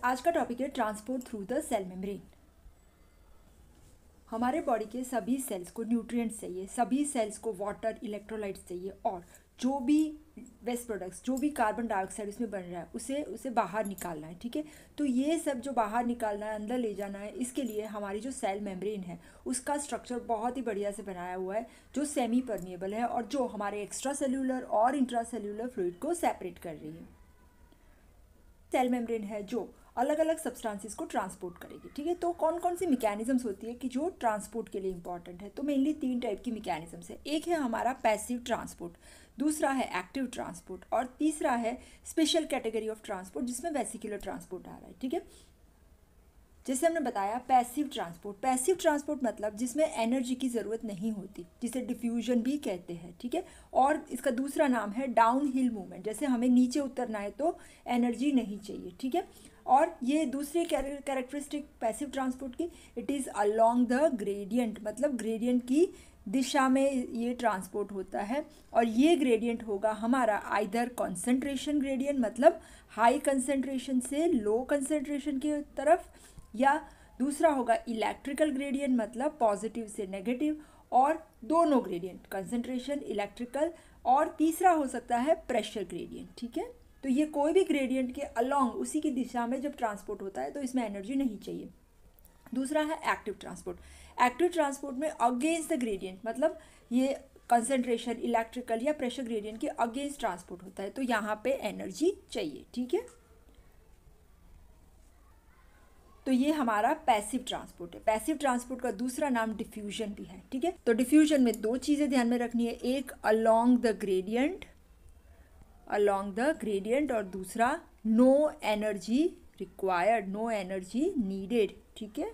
आज का टॉपिक है transport through the cell membrane. हमारे बॉडी के सभी सेल्स को न्यूट्रिएंट्स चाहिए, सभी सेल्स को वाटर, इलेक्ट्रोलाइट्स चाहिए और जो भी वेस्ट प्रोडक्ट्स, जो भी कार्बन डाइऑक्साइड उसमें बन रहा है उसे बाहर निकालना है। ठीक है, तो ये सब जो बाहर निकालना है, अंदर ले जाना है, इसके लिए हमारी जो सेल मेम्ब्रेन है उसका स्ट्रक्चर बहुत ही बढ़िया से बनाया हुआ है, जो सेमी परमिएबल है और जो हमारे एक्स्ट्रा सेल्यूलर और इंट्रा सेल्यूलर फ्लूइड को सेपरेट कर रही है। सेल मेम्ब्रेन है जो अलग अलग सब्सटेंसेस को ट्रांसपोर्ट करेगी। ठीक है, तो कौन कौन सी मैकेनिज्म्स होती है कि जो ट्रांसपोर्ट के लिए इंपॉर्टेंट है? तो मेनली 3 टाइप की मैकेनिज्म्स है। एक है हमारा पैसिव ट्रांसपोर्ट, दूसरा है एक्टिव ट्रांसपोर्ट और तीसरा है स्पेशल कैटेगरी ऑफ ट्रांसपोर्ट जिसमें वेसिकुलर ट्रांसपोर्ट आ रहा है। ठीक है, जैसे हमने बताया पैसिव ट्रांसपोर्ट मतलब जिसमें एनर्जी की ज़रूरत नहीं होती, जिसे डिफ्यूजन भी कहते हैं। ठीक है, और इसका दूसरा नाम है डाउन हिल मूवमेंट, जैसे हमें नीचे उतरना है तो एनर्जी नहीं चाहिए। ठीक है, और ये दूसरी कैरेक्टरिस्टिक पैसिव ट्रांसपोर्ट की, it is along the gradient, मतलब ग्रेडियंट की दिशा में ये ट्रांसपोर्ट होता है और ये ग्रेडियंट होगा हमारा आइदर कॉन्सेंट्रेशन ग्रेडियंट, मतलब हाई कंसेंट्रेशन से लो कंसेंट्रेशन की तरफ, या दूसरा होगा इलेक्ट्रिकल ग्रेडियंट, मतलब पॉजिटिव से नेगेटिव, और दोनों ग्रेडियंट कंसेंट्रेशन, इलेक्ट्रिकल, और तीसरा हो सकता है प्रेशर ग्रेडियंट। ठीक है, तो ये कोई भी ग्रेडियंट के अलोंग उसी की दिशा में जब ट्रांसपोर्ट होता है तो इसमें एनर्जी नहीं चाहिए। दूसरा है एक्टिव ट्रांसपोर्ट में अगेंस्ट द ग्रेडियंट, मतलब ये कंसेंट्रेशन, इलेक्ट्रिकल या प्रेशर ग्रेडियंट के अगेंस्ट ट्रांसपोर्ट होता है, तो यहाँ पे एनर्जी चाहिए। ठीक है, तो ये हमारा पैसिव ट्रांसपोर्ट है। पैसिव ट्रांसपोर्ट का दूसरा नाम डिफ्यूजन भी है। ठीक है, तो डिफ्यूजन में 2 चीज़ें ध्यान में रखनी है, एक अलोंग द ग्रेडियंट और दूसरा no energy required, no energy needed. ठीक है,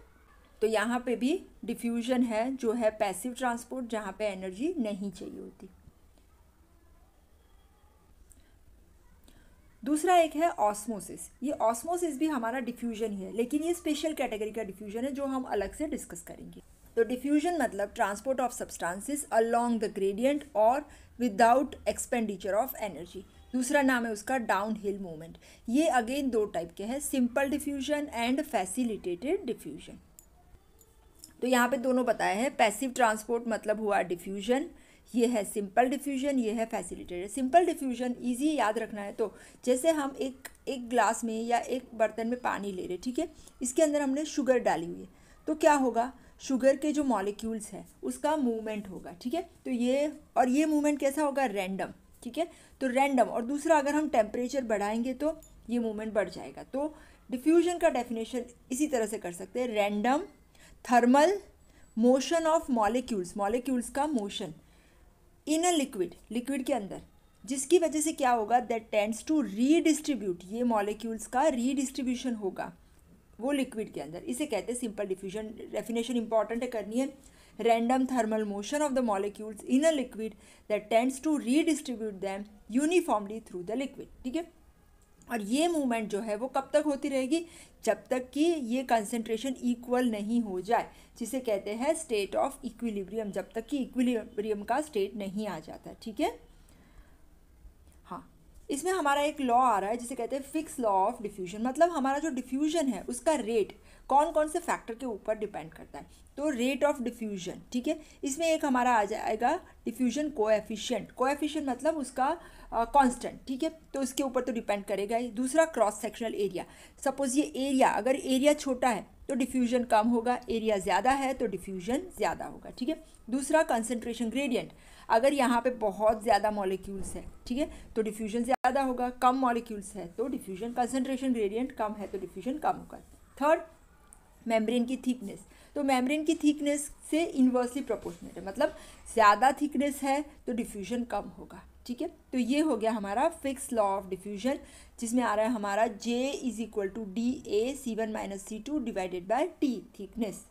तो यहाँ पे भी डिफ्यूजन है जो है पैसिव ट्रांसपोर्ट, जहाँ पे एनर्जी नहीं चाहिए होती। दूसरा एक है ऑस्मोसिस। ये ऑस्मोसिस भी हमारा डिफ्यूजन ही है, लेकिन ये स्पेशल कैटेगरी का डिफ्यूजन है जो हम अलग से डिस्कस करेंगे। तो डिफ्यूजन मतलब transport of substances along the gradient और विदाउट एक्सपेंडिचर ऑफ एनर्जी। दूसरा नाम है उसका डाउन हिल मूवमेंट। ये अगेन 2 टाइप के हैं, simple diffusion and facilitated diffusion. तो यहाँ पे दोनों बताए हैं। पैसिव ट्रांसपोर्ट मतलब हुआ डिफ्यूजन, ये है सिंपल डिफ्यूजन, ये है फैसिलिटेटेड। सिंपल डिफ्यूजन इजी याद रखना है, तो जैसे हम एक ग्लास में या एक बर्तन में पानी ले रहे, ठीक है, इसके अंदर हमने शुगर डाली हुई है, तो क्या होगा, शुगर के जो मॉलिक्यूल्स हैं उसका मूवमेंट होगा। ठीक है, तो ये मूवमेंट कैसा होगा, रैंडम। ठीक है, तो रैंडम, और दूसरा अगर हम टेम्परेचर बढ़ाएंगे तो ये मूवमेंट बढ़ जाएगा। तो डिफ्यूजन का डेफिनेशन इसी तरह से कर सकते हैं, random thermal motion of molecules का मोशन इन अ लिक्विड के अंदर, जिसकी वजह से क्या होगा, दैट टेंड्स टू रीडिस्ट्रीब्यूट, ये मॉलिक्यूल्स का रीडिस्ट्रीब्यूशन होगा वो लिक्विड के अंदर, इसे कहते हैं सिंपल डिफ्यूजन। डेफिनेशन इंपॉर्टेंट है, करनी है, random thermal motion of the molecules in a liquid that tends to redistribute them uniformly through the liquid. ठीक है, और ये मूवमेंट जो है वो कब तक होती रहेगी, जब तक कि ये कंसंट्रेशन इक्वल नहीं हो जाए, जिसे कहते हैं स्टेट ऑफ इक्विलिब्रियम, जब तक कि इक्विलिब्रियम का स्टेट नहीं आ जाता। ठीक है, हाँ, इसमें हमारा एक लॉ आ रहा है जिसे कहते हैं फिक्स लॉ ऑफ डिफ्यूजन, मतलब हमारा जो डिफ्यूजन है उसका रेट कौन कौन से फैक्टर के ऊपर डिपेंड करता है। तो रेट ऑफ डिफ्यूजन, ठीक है, इसमें एक हमारा आ जाएगा डिफ्यूजन कोएफिशिएंट मतलब उसका कांस्टेंट। ठीक है, तो इसके ऊपर तो डिपेंड करेगा ही। दूसरा क्रॉस सेक्शनल एरिया, सपोज ये एरिया, अगर एरिया छोटा है तो डिफ्यूजन कम होगा, एरिया ज़्यादा है तो डिफ्यूजन ज़्यादा होगा। ठीक है, दूसरा कंसंट्रेशन ग्रेडियंट, अगर यहाँ पे बहुत ज़्यादा मॉलिक्यूल्स है, ठीक है, तो डिफ्यूजन ज़्यादा होगा, कम मॉलिक्यूल्स है तो डिफ्यूजन, कंसंट्रेशन ग्रेडियंट कम है तो डिफ्यूजन कम होगा। थर्ड, मेम्ब्रेन की थिकनेस, तो मेम्ब्रेन की थिकनेस से इन्वर्सली प्रोपोर्शनेट है, मतलब ज़्यादा थिकनेस है तो डिफ्यूजन कम होगा। ठीक है, तो ये हो गया हमारा फिक्स लॉ ऑफ डिफ्यूजन, जिसमें आ रहा है हमारा J = DA C1 - C2 divided by T, thickness.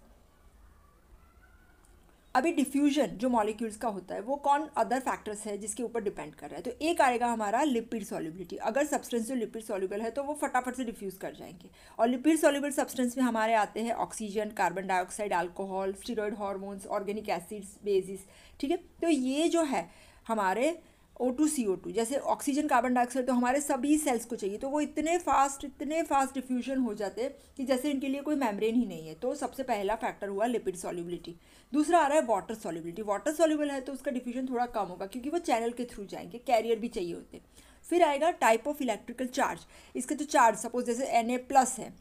अभी डिफ्यूजन जो मॉलिक्यूल्स का होता है वो कौन अदर फैक्टर्स है जिसके ऊपर डिपेंड कर रहा है, तो एक आएगा हमारा लिपिड सॉल्युबिलिटी। अगर सब्सटेंस जो लिपिड सॉल्युबल है तो वो फटाफट से डिफ्यूज़ कर जाएंगे, और लिपिड सॉल्युबल सब्सटेंस में हमारे आते हैं oxygen, carbon dioxide, alcohol, steroid hormones, organic acids, basis. ठीक है, तो ये जो है हमारे O2CO2, जैसे ऑक्सीजन कार्बन डाइऑक्साइड तो हमारे सभी सेल्स को चाहिए, तो वो इतने फास्ट डिफ्यूजन हो जाते हैं कि जैसे इनके लिए कोई मेम्ब्रेन ही नहीं है। तो सबसे पहला फैक्टर हुआ लिपिड सॉल्युबिलिटी। दूसरा आ रहा है वाटर सॉल्युबिलिटी। वाटर सॉल्युबल है तो उसका डिफ्यूजन थोड़ा कम होगा क्योंकि वो चैनल के थ्रू जाएंगे, कैरियर भी चाहिए होते। फिर आएगा टाइप ऑफ इलेक्ट्रिकल चार्ज। इसके जो चार्ज, सपोज जैसे Na+ है,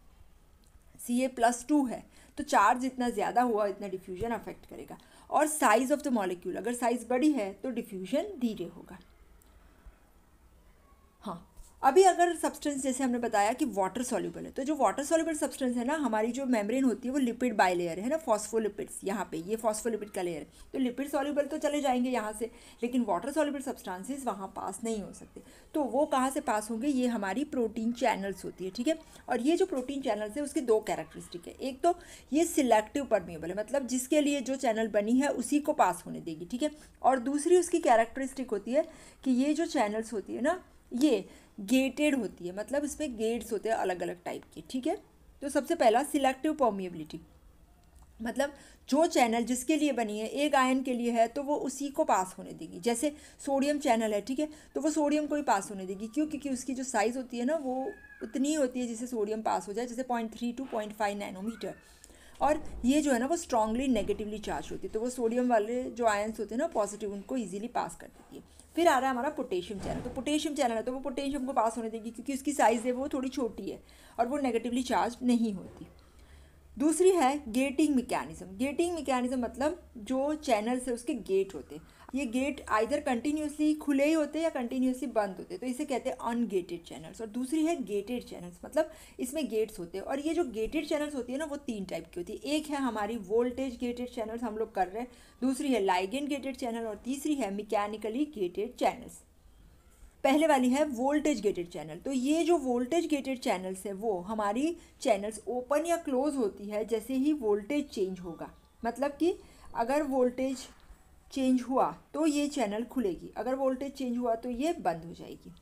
Ca+2 है, तो चार्ज जितना ज़्यादा हुआ इतना डिफ्यूजन अफेक्ट करेगा। और साइज ऑफ द मॉलिक्यूल, अगर साइज बड़ी है तो डिफ्यूजन धीरे होगा। हाँ, अभी अगर सब्सटेंस जैसे हमने बताया कि वाटर सॉल्युबल है, तो जो वाटर सॉल्युबल सब्सटेंस है ना, हमारी जो मेम्ब्रेन होती है वो लिपिड बाइलेयर है ना, फॉस्फोलिपिड्स, यहाँ पे ये फॉस्फोलिपिड का लेयर है। तो लिपिड सॉल्युबल तो चले जाएंगे यहाँ से, लेकिन वाटर सॉल्युबल सब्सटेंसेस वहाँ पास नहीं हो सकते। तो वो कहाँ से पास होंगे? ये हमारी प्रोटीन चैनल्स होती है, ठीक है। और ये जो प्रोटीन चैनल्स है उसकी दो कैरेक्टरिस्टिक है। एक तो ये सिलेक्टिव परमिएबल है, मतलब जिसके लिए जो चैनल बनी है उसी को पास होने देगी, ठीक है। और दूसरी उसकी कैरेक्टरिस्टिक होती है कि ये जो चैनल्स होती है ना, ये गेटेड होती है, मतलब इसमें गेट्स होते हैं अलग अलग टाइप के, ठीक है। तो सबसे पहला सिलेक्टिव परमिएबिलिटी, मतलब जो चैनल जिसके लिए बनी है, एक आयन के लिए है, तो वो उसी को पास होने देगी। जैसे सोडियम चैनल है, ठीक है, तो वो सोडियम को ही पास होने देगी। क्यों? क्योंकि उसकी जो साइज़ होती है ना वो उतनी होती है जिससे सोडियम पास हो जाए, जैसे 0.3 to 0.5 नैनोमीटर। और ये जो है ना वो स्ट्रांगली नेगेटिवली चार्ज होती है, तो वो सोडियम वाले जो आयन्स होते हैं ना पॉजिटिव, उनको ईजिली पास कर देती है। फिर आ रहा है हमारा पोटेशियम चैनल। तो पोटेशियम चैनल है तो वो पोटेशियम को पास होने देगी क्योंकि उसकी साइज़ है वो थोड़ी छोटी है और वो नेगेटिवली चार्ज नहीं होती। दूसरी है गेटिंग मैकेनिज्म। गेटिंग मैकेनिज्म मतलब जो चैनल्स है उसके गेट होते हैं। ये गेट आइदर कंटिन्यूसली खुले ही होते हैं या कंटिन्यूसली बंद होते हैं, तो इसे कहते हैं अनगेटेड चैनल्स। और दूसरी है गेटेड चैनल्स, मतलब इसमें गेट्स होते हैं। और ये जो गेटेड चैनल्स होती है ना वो 3 टाइप की होती है। एक है हमारी वोल्टेज गेटेड चैनल्स, हम लोग कर रहे हैं, दूसरी है लाइगेंड गेटेड चैनल, और तीसरी है मैकेनिकली गेटेड चैनल्स। पहले वाली है वोल्टेज गेटेड चैनल। तो ये जो वोल्टेज गेटेड चैनल्स है वो हमारी चैनल्स ओपन या क्लोज होती है जैसे ही वोल्टेज चेंज होगा। मतलब कि अगर वोल्टेज चेंज हुआ तो ये चैनल खुलेगी, अगर वोल्टेज चेंज हुआ तो ये बंद हो जाएगी।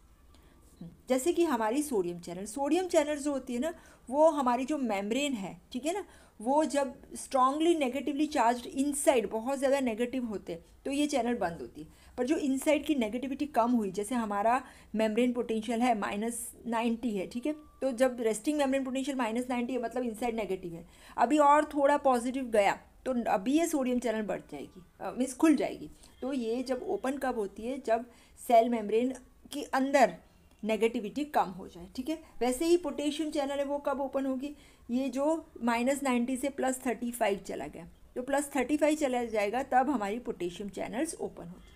जैसे कि हमारी सोडियम चैनल, सोडियम चैनल जो होती है ना वो हमारी जो मेम्ब्रेन है, ठीक है ना, वो जब स्ट्रांगली नेगेटिवली चार्ज्ड इनसाइड बहुत ज़्यादा नेगेटिव होते तो ये चैनल बंद होती है। पर जो इनसाइड की नेगेटिविटी कम हुई, जैसे हमारा मेम्ब्रेन पोटेंशियल है -90 है, ठीक है, तो जब रेस्टिंग मेम्ब्रेन पोटेंशियल -90 है मतलब इनसाइड नेगेटिव है, अभी और थोड़ा पॉजिटिव गया तो अभी ये सोडियम चैनल बढ़ जाएगी, मीन्स खुल जाएगी। तो ये जब ओपन कब होती है? जब सेल मेम्ब्रेन के अंदर नेगेटिविटी कम हो जाए, ठीक है। वैसे ही पोटेशियम चैनल है वो कब ओपन होगी? ये जो -90 से +35 चला गया, तो +35 चला जाएगा तब हमारी पोटेशियम चैनल्स ओपन होगी।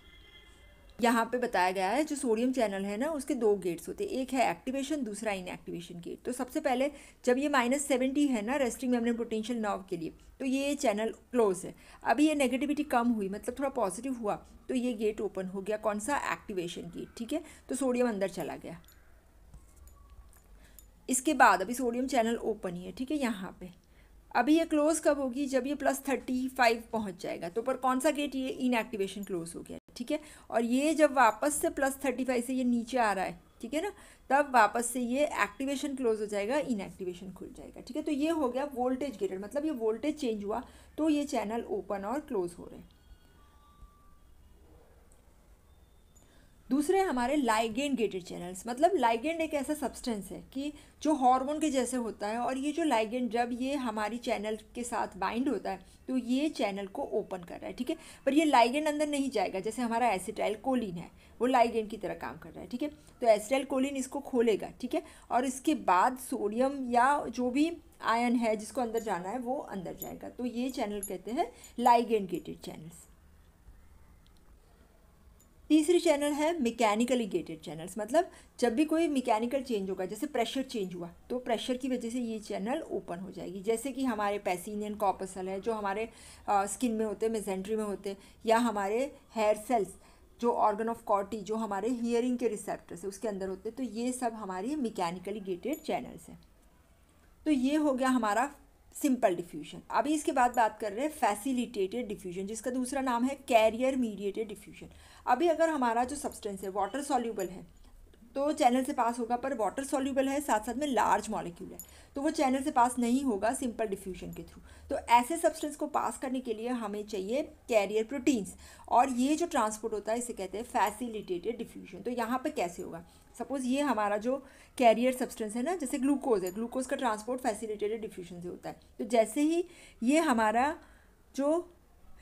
यहाँ पे बताया गया है जो सोडियम चैनल है ना उसके 2 गेट्स होते हैं, एक है एक्टिवेशन, दूसरा इनएक्टिवेशन गेट। तो सबसे पहले जब ये -70 है ना रेस्टिंग मेम्ब्रेन पोटेंशियल नर्व के लिए, तो ये चैनल क्लोज है। अभी ये नेगेटिविटी कम हुई, मतलब थोड़ा पॉजिटिव हुआ, तो ये गेट ओपन हो गया। कौन सा? एक्टिवेशन गेट, ठीक है। तो सोडियम अंदर चला गया। इसके बाद अभी सोडियम चैनल ओपन ही है, ठीक है। यहाँ पे अभी ये क्लोज कब होगी? जब ये +35 पहुँच जाएगा, तो पर कौन सा गेट? ये इनएक्टिवेशन क्लोज हो गया, ठीक है। और ये जब वापस से +35 से ये नीचे आ रहा है, ठीक है ना, तब वापस से ये एक्टिवेशन क्लोज हो जाएगा, इनएक्टिवेशन खुल जाएगा, ठीक है। तो ये हो गया वोल्टेज गेटेड, मतलब ये वोल्टेज चेंज हुआ तो ये चैनल ओपन और क्लोज हो रहे हैं। दूसरे हमारे लाइगेंड गेटेड चैनल्स, मतलब लाइगेंड एक ऐसा सब्सटेंस है कि जो हार्मोन के जैसे होता है, और ये जो लाइगेंड जब ये हमारी चैनल के साथ बाइंड होता है तो ये चैनल को ओपन कर रहा है, ठीक है। पर ये लाइगेंड अंदर नहीं जाएगा, जैसे हमारा एसिटाइल कोलिन है वो लाइगेंड की तरह काम कर रहा है, ठीक है। तो एसिटाइल कोलिन इसको खोलेगा, ठीक है, और इसके बाद सोडियम या जो भी आयन है जिसको अंदर जाना है वो अंदर जाएगा। तो ये चैनल कहते हैं लाइगेंड गेटेड चैनल्स। तीसरी चैनल है मैकेनिकली गेटेड चैनल्स, मतलब जब भी कोई मैकेनिकल चेंज होगा, जैसे प्रेशर चेंज हुआ तो प्रेशर की वजह से ये चैनल ओपन हो जाएगी। जैसे कि हमारे पैसिनियन कॉर्पसल है जो हमारे स्किन में होते हैं, मेसेंट्री में होते हैं, या हमारे हेयर सेल्स जो ऑर्गन ऑफ कॉर्टी जो हमारे हियरिंग के रिसेप्टर्स है उसके अंदर होते हैं, तो ये सब हमारी मैकेनिकली गेटेड चैनल्स हैं। तो ये हो गया हमारा सिंपल डिफ्यूजन। अभी इसके बाद बात कर रहे हैं फैसिलिटेटेड डिफ्यूजन, जिसका दूसरा नाम है कैरियर मीडिएटेड डिफ्यूजन। अभी अगर हमारा जो सब्सटेंस है वाटर सॉल्यूबल है, तो चैनल से पास होगा, पर वाटर सॉल्यूबल है, साथ साथ में लार्ज मॉलिक्यूल है, तो वो चैनल से पास नहीं होगा सिंपल डिफ्यूजन के थ्रू। तो ऐसे सब्सटेंस को पास करने के लिए हमें चाहिए कैरियर प्रोटीन्स, और ये जो ट्रांसपोर्ट होता है इसे कहते हैं फैसिलिटेटेड डिफ्यूजन। तो यहाँ पे कैसे होगा, सपोज ये हमारा जो कैरियर सब्सटेंस है ना, जैसे ग्लूकोज है, ग्लूकोज का ट्रांसपोर्ट फैसिलिटेटेड डिफ्यूजन से होता है। तो जैसे ही ये हमारा जो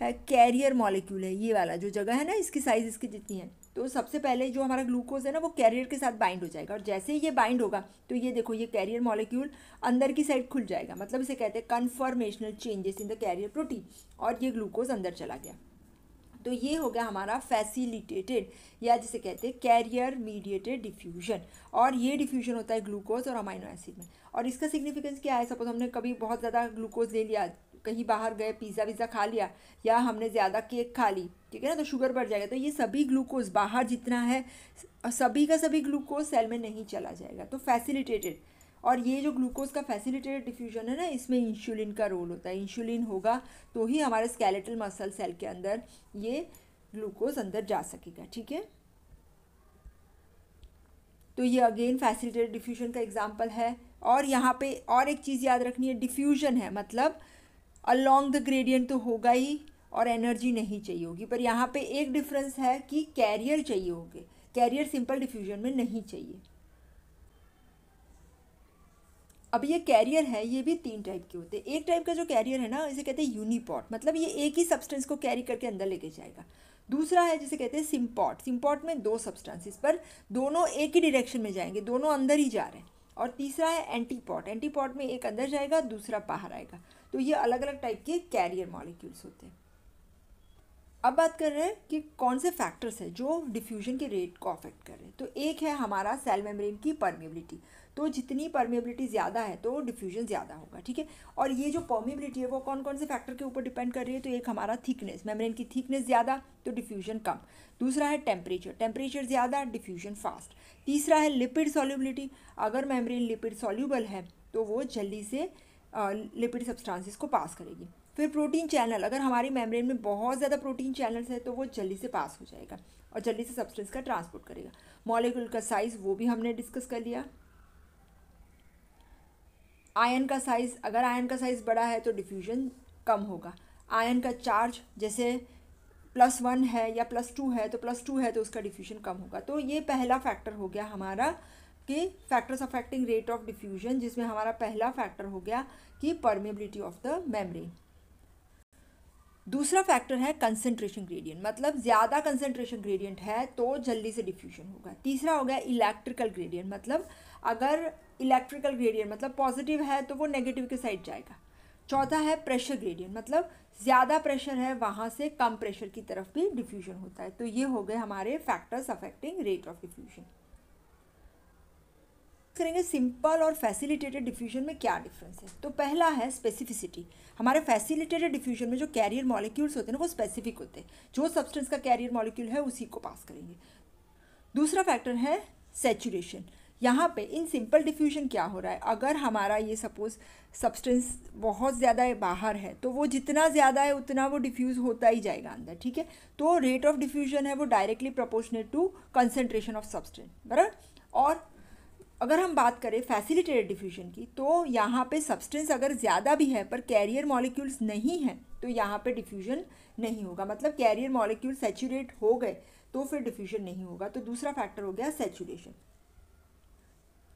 है कैरियर मॉलिक्यूल है, ये वाला जो जगह है ना, इसकी साइज़ इसकी जितनी है, तो सबसे पहले जो हमारा ग्लूकोज है ना वो कैरियर के साथ बाइंड हो जाएगा, और जैसे ही ये बाइंड होगा तो ये देखो ये कैरियर मॉलिक्यूल अंदर की साइड खुल जाएगा, मतलब इसे कहते हैं conformational changes in the carrier protein, और ये ग्लूकोज अंदर चला गया। तो ये हो गया हमारा फैसिलिटेटेड, या जिसे कहते हैं कैरियर मीडिएटेड डिफ्यूजन, और ये डिफ्यूजन होता है ग्लूकोज और अमाइनो एसिड में। और इसका सिग्निफिकेंस क्या है, सपोज हमने कभी बहुत ज़्यादा ग्लूकोज ले लिया, कहीं बाहर गए पिज़्ज़ा विज़्ज़ा खा लिया, या हमने ज़्यादा केक खा ली, ठीक है ना, तो शुगर बढ़ जाएगा, तो ये सभी ग्लूकोज बाहर जितना है सभी का सभी ग्लूकोज सेल में नहीं चला जाएगा, तो फैसिलिटेटेड। और ये जो ग्लूकोज का फैसिलिटेटेड डिफ्यूजन है ना, इसमें इंसुलिन का रोल होता है, इंसुलिन होगा तो ही हमारे स्केलेटल मसल सेल के अंदर ये ग्लूकोज अंदर जा सकेगा, ठीक है। तो ये अगेन फैसिलिटेटेड डिफ्यूजन का एग्जाम्पल है। और यहाँ पे और एक चीज़ याद रखनी है, डिफ्यूजन है मतलब अलोंग द ग्रेडियंट तो होगा ही, और एनर्जी नहीं चाहिए होगी, पर यहाँ पे एक डिफरेंस है कि कैरियर चाहिए होंगे, कैरियर सिंपल डिफ्यूजन में नहीं चाहिए। अब ये कैरियर है, ये भी 3 टाइप के होते हैं। एक टाइप का जो कैरियर है ना, इसे कहते हैं यूनिपॉट, मतलब ये एक ही सब्सटेंस को कैरी करके अंदर लेके जाएगा। दूसरा है जिसे कहते हैं सिम्पॉट, सिम्पॉट में 2 सब्सटेंसेस पर दोनों एक ही डायरेक्शन में जाएंगे, दोनों अंदर ही जा रहे हैं। और तीसरा है एंटीपॉट, एंटीपॉट में एक अंदर जाएगा दूसरा बाहर आएगा। तो ये अलग अलग टाइप के कैरियर मॉलिक्यूल्स होते हैं। अब बात कर रहे हैं कि कौन से फैक्टर्स हैं जो डिफ्यूजन के रेट को अफेक्ट कर रहे हैं। तो एक है हमारा सेल मेम्ब्रेन की परमेबिलिटी, तो जितनी परमेबिलिटी ज़्यादा है तो डिफ्यूजन ज़्यादा होगा, ठीक है। और ये जो परमेबिलिटी है वो कौन कौन से फैक्टर के ऊपर डिपेंड कर रही है, तो एक हमारा थिकनेस, मेम्ब्रेन की थिकनेस ज़्यादा तो डिफ्यूजन कम। दूसरा है टेम्परेचर, टेम्परेचर ज़्यादा डिफ्यूजन फास्ट। तीसरा है लिपिड सॉल्युबिलिटी, अगर मेम्ब्रेन लिपिड सॉल्यूबल है तो वो जल्दी से लिपिड सब्सटेंसेस को पास करेगी। फिर प्रोटीन चैनल, अगर हमारी मेम्ब्रेन में बहुत ज़्यादा प्रोटीन चैनल्स है तो वो जल्दी से पास हो जाएगा और जल्दी से सब्सटेंस का ट्रांसपोर्ट करेगा। मॉलिक्यूल का साइज़ वो भी हमने डिस्कस कर लिया। आयन का साइज़, अगर आयन का साइज़ बड़ा है तो डिफ्यूजन कम होगा। आयन का चार्ज जैसे +1 है या +2 है, तो +2 है तो उसका डिफ्यूजन कम होगा। तो ये पहला फैक्टर हो गया हमारा कि factors affecting rate of diffusion, जिसमें हमारा पहला फैक्टर हो गया कि परमेबिलिटी ऑफ द मेम्ब्रेन। दूसरा फैक्टर है कंसंट्रेशन ग्रेडियंट, मतलब ज़्यादा कंसंट्रेशन ग्रेडियंट है तो जल्दी से डिफ्यूजन होगा। तीसरा हो गया इलेक्ट्रिकल ग्रेडियंट, मतलब अगर इलेक्ट्रिकल ग्रेडियंट मतलब पॉजिटिव है तो वो नेगेटिव के साइड जाएगा। चौथा है प्रेशर ग्रेडियंट, मतलब ज़्यादा प्रेशर है वहाँ से कम प्रेशर की तरफ भी डिफ्यूजन होता है। तो ये हो गए हमारे factors affecting rate of diffusion. करेंगे सिंपल और फैसिलिटेटेड डिफ्यूजन में क्या डिफरेंस है। तो पहला है स्पेसिफिसिटी। हमारे फैसिलिटेटेड डिफ्यूजन में जो कैरियर मॉलिक्यूल्स होते हैं ना वो स्पेसिफिक होते हैं, जो सब्सटेंस का कैरियर मॉलिक्यूल है उसी को पास करेंगे। दूसरा फैक्टर है सैचुरेशन। यहाँ पे इन सिंपल डिफ्यूजन क्या हो रहा है, अगर हमारा ये सपोज सब्सटेंस बहुत ज़्यादा बाहर है तो वो जितना ज़्यादा है उतना वो डिफ्यूज़ होता ही जाएगा अंदर, ठीक है। तो रेट ऑफ डिफ्यूजन है वो directly proportionate to concentration of substance, बराबर। और अगर हम बात करें फैसिलिटेटेड डिफ्यूजन की, तो यहाँ पे सब्सटेंस अगर ज़्यादा भी है पर कैरियर मॉलिक्यूल्स नहीं हैं तो यहाँ पे डिफ्यूजन नहीं होगा, मतलब कैरियर मॉलिक्यूल सैचुरेट हो गए तो फिर डिफ्यूजन नहीं होगा। तो दूसरा फैक्टर हो गया सैचुरेशन।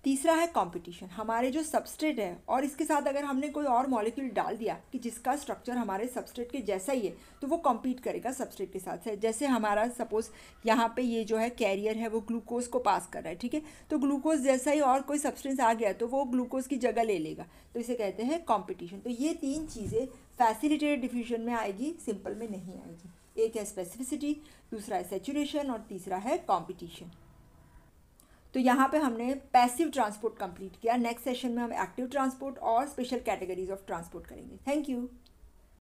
तीसरा है कंपटीशन। हमारे जो सबस्ट्रेट है और इसके साथ अगर हमने कोई और मॉलिक्यूल डाल दिया कि जिसका स्ट्रक्चर हमारे सबस्ट्रेट के जैसा ही है तो वो कम्पीट करेगा सबस्ट्रेट के साथ। जैसे हमारा सपोज यहाँ पे ये जो है कैरियर है वो ग्लूकोज को पास कर रहा है, ठीक है। तो ग्लूकोज जैसा ही और कोई सब्सटेंस आ गया तो वो ग्लूकोज की जगह ले लेगा, तो इसे कहते हैं कॉम्पिटिशन। तो ये 3 चीज़ें फैसिलिटेटेड डिफ्यूजन में आएगी, सिंपल में नहीं आएगी। एक है स्पेसिफिसिटी, दूसरा है सैचुरेशन और तीसरा है कॉम्पिटिशन। तो यहाँ पे हमने पैसिव ट्रांसपोर्ट कंप्लीट किया। नेक्स्ट सेशन में हम एक्टिव ट्रांसपोर्ट और स्पेशल कैटेगरीज ऑफ ट्रांसपोर्ट करेंगे। Thank you.